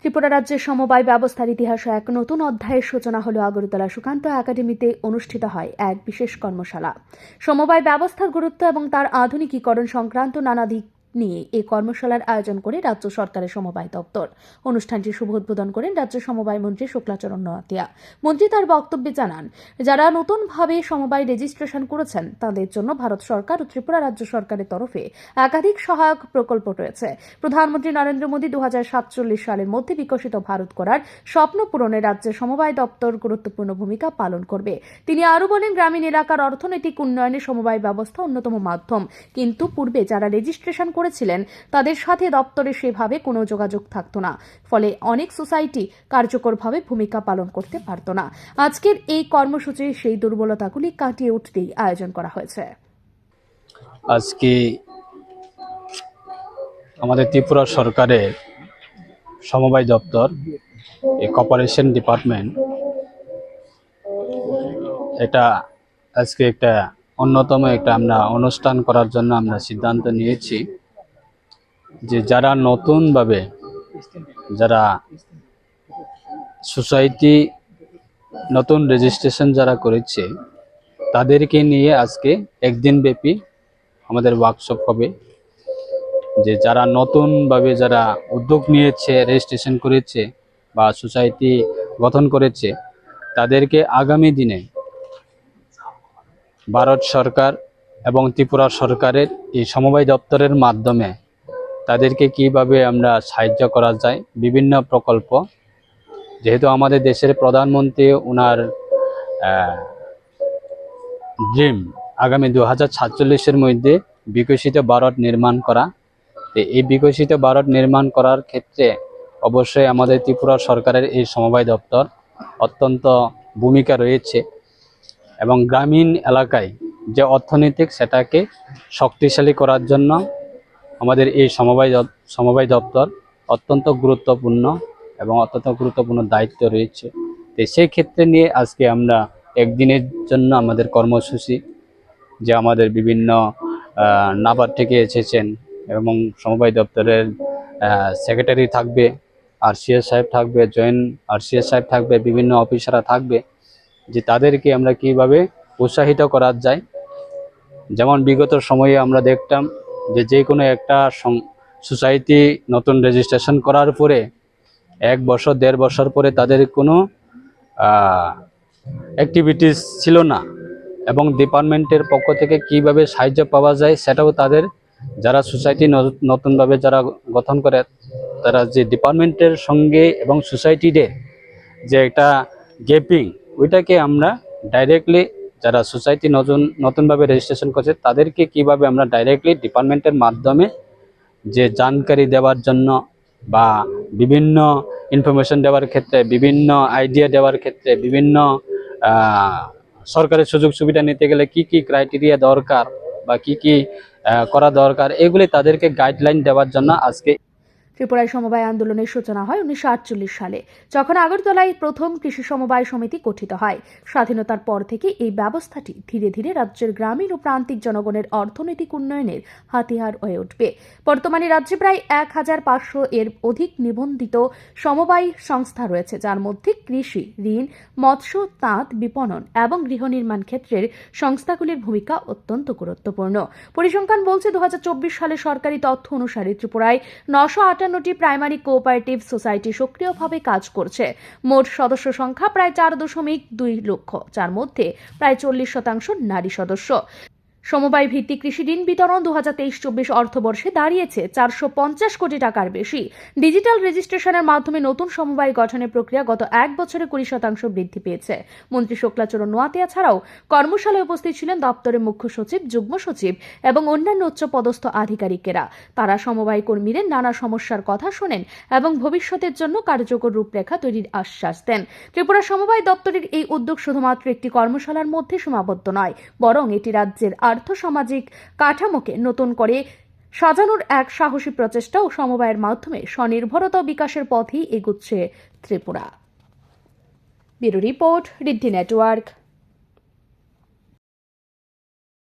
ত্রিপুরা রাজ্যের সমবায় ব্যবস্থার ইতিহাসে এক নতুন অধ্যায়ের সূচনা হলো আগরতলা সুকান্ত একাডেমিতে অনুষ্ঠিত হয় এক বিশেষ কর্মশালা। সমবায় ব্যবস্থার গুরুত্ব এবং তার আধুনিকীকরণ সংক্রান্ত নানা দিক নিয়ে এই কর্মশালার আয়োজন করে রাজ্য সরকারের সমবায় দপ্তর। অনুষ্ঠানটি শুভ উদ্বোধন করেন রাজ্য সমবায় মন্ত্রী শুক্লাচরণ নোয়াতিয়া। মন্ত্রী তার বক্তব্যে জানান, যারা নতুনভাবে সমবায় রেজিস্ট্রেশন করেছেন তাদের জন্য ভারত সরকার ও ত্রিপুরা রাজ্য সরকারের তরফে একাধিক সহায়ক প্রকল্প রয়েছে। প্রধানমন্ত্রী নরেন্দ্র মোদী 2047 সালের মধ্যে বিকশিত ভারত করার স্বপ্ন পূরণে রাজ্যের সমবায় দপ্তর গুরুত্বপূর্ণ ভূমিকা পালন করবে। তিনি আরও বলেন, গ্রামীণ এলাকার অর্থনৈতিক উন্নয়নে সমবায় ব্যবস্থা অন্যতম মাধ্যম, কিন্তু পূর্বে যারা রেজিস্ট্রেশন করেছিলেন তাদের সাথে দপ্তরের সেভাবে কোনো যোগাযোগ থাকতো না, ফলে অনেক সোসাইটি কার্যকরভাবে ভূমিকা পালন করতে পারত না। আজকের এই কর্মসূচি সেই দুর্বলতাগুলি কাটিয়ে উঠতেই আয়োজন করা হয়েছে। আজকে আমাদের ত্রিপুরা সরকারের সমবায় দপ্তর, এই কর্পোরেশন ডিপার্টমেন্ট, এটা আজকে একটা অন্যতম আমরা অনুষ্ঠান করার জন্য আমরা সিদ্ধান্ত নিয়েছি যে যারা নতুনভাবে যারা সোসাইটি নতুন রেজিস্ট্রেশন যারা করেছে তাদেরকে নিয়ে আজকে একদিন ব্যাপী আমাদের ওয়ার্কশপ হবে। যে যারা নতুনভাবে যারা উদ্যোগ নিয়েছে, রেজিস্ট্রেশন করেছে বা সোসাইটি গঠন করেছে, তাদেরকে আগামী দিনে ভারত সরকার এবং ত্রিপুরা সরকারের এই সমবায় দপ্তরের মাধ্যমে তাদেরকে কিভাবে আমরা সাহায্য করা যায়, বিভিন্ন প্রকল্প, যেহেতু আমাদের দেশের প্রধানমন্ত্রী ওনার ড্রিম আগামী 2047-এর মধ্যে বিকশিত ভারত নির্মাণ করা। এই বিকশিত ভারত নির্মাণ করার ক্ষেত্রে অবশ্যই আমাদের ত্রিপুরা সরকারের এই সমবায় দপ্তর অত্যন্ত ভূমিকা রয়েছে এবং গ্রামীণ এলাকায় যে অর্থনৈতিক সেটাকে শক্তিশালী করার জন্য আমাদের এই সমবায় দপ্তর অত্যন্ত গুরুত্বপূর্ণ এবং অত্যন্ত গুরুত্বপূর্ণ দায়িত্ব রয়েছে। তো সেই ক্ষেত্রে নিয়ে আজকে আমরা একদিনের জন্য আমাদের কর্মসূচি, যে আমাদের বিভিন্ন নাবার্ড থেকে এসেছেন এবং সমবায় দপ্তরের সেক্রেটারি থাকবে, আরসিএস সাহেব থাকবে, জয়েন্ট আরসিএস সাহেব থাকবে, বিভিন্ন অফিসাররা থাকবে, যে তাদেরকে আমরা কিভাবে উৎসাহিত করা যায়। যেমন বিগত সময়ে আমরা দেখতাম যে কোনো একটা সোসাইটি নতুন রেজিস্ট্রেশন করার পরে 1 বছর 1.5 বছর পরে তাদের কোনো অ্যাক্টিভিটিস ছিল না, এবং ডিপার্টমেন্টের পক্ষ থেকে কিভাবে সাহায্য পাওয়া যায় সেটাও তাদের যারা সোসাইটি নতুনভাবে যারা গঠন করে তারা যে ডিপার্টমেন্টের সঙ্গে এবং সোসাইটিদের যে একটা গ্যাপিং, ওইটাকে আমরা ডাইরেক্টলি যারা সোসাইটি নতুনভাবে রেজিস্ট্রেশন করছে তাদেরকে কিভাবে আমরা ডাইরেক্টলি ডিপার্টমেন্টের মাধ্যমে যে জানকারি দেওয়ার জন্য বা বিভিন্ন ইনফরমেশন দেওয়ার ক্ষেত্রে, বিভিন্ন আইডিয়া দেওয়ার ক্ষেত্রে, বিভিন্ন সরকারের সুযোগ সুবিধা নিতে গেলে কি কি ক্রাইটেরিয়া দরকার বা কি কি করা দরকার, এগুলি তাদেরকে গাইডলাইন দেওয়ার জন্য আজকে ত্রিপুরায় সমবায় আন্দোলনের সূচনা হয় 1948 সালে, যখন আগরতলায় প্রথম কৃষি সমবায় সমিতি গঠিত হয়। স্বাধীনতার পর থেকে এই ব্যবস্থাটি ধীরে ধীরে রাজ্যের গ্রামীণ ও প্রান্তিক জনগণের অর্থনৈতিক উন্নয়নের হাতিয়ার হয়ে উঠবে। বর্তমানে রাজ্যে প্রায় 1500 এর অধিক নিবন্ধিত সমবায় সংস্থা রয়েছে, যার মধ্যে কৃষি, ঋণ, মৎস্য, তাঁত, বিপণন এবং গৃহ নির্মাণ ক্ষেত্রের সংস্থাগুলির ভূমিকা অত্যন্ত গুরুত্বপূর্ণ। পরিসংখ্যান বলছে 2024 সালে সরকারি তথ্য অনুসারে ত্রিপুরায় 958টি প্রাইমারি কোঅপারেটিভ সোসাইটি সক্রিয়ভাবে কাজ করছে। মোট সদস্য সংখ্যা প্রায় 4.2 লক্ষ, যার মধ্যে প্রায় 40% নারী সদস্য। সমবায় ভিত্তিক কৃষি ঋণ বিতরণ 2023-24 অর্থবর্ষে দাঁড়িয়েছে 450 কোটি টাকার বেশি। ডিজিটাল রেজিস্ট্রেশনের মাধ্যমে নতুন সমবায় গঠনের প্রক্রিয়া গত 1 বছরে 20% বৃদ্ধি পেয়েছে। মন্ত্রী শুক্লাচরণ নোয়াতিয়া ছাড়াও কর্মশালায় উপস্থিত ছিলেন দপ্তরের মুখ্য সচিব, যুগ্ম সচিব এবং অন্যান্য উচ্চপদস্থ আধিকারিকেরা। তারা সমবায় কর্মীদের নানা সমস্যার কথা শোনেন এবং ভবিষ্যতের জন্য কার্যকর রূপরেখা তৈরির আশ্বাস দেন। ত্রিপুরা সমবায় দপ্তরের এই উদ্যোগ শুধুমাত্র একটি কর্মশালার মধ্যে সীমাবদ্ধ নয়, বরং এটি রাজ্যের আর্থ-সামাজিক কাঠামোকে নতুন করে সাজানোর এক সাহসী প্রচেষ্টা ও সমবায়ের মাধ্যমে স্বনির্ভরতা বিকাশের পথেই এগুচ্ছে Tripura. Bureau report, Riddhi network.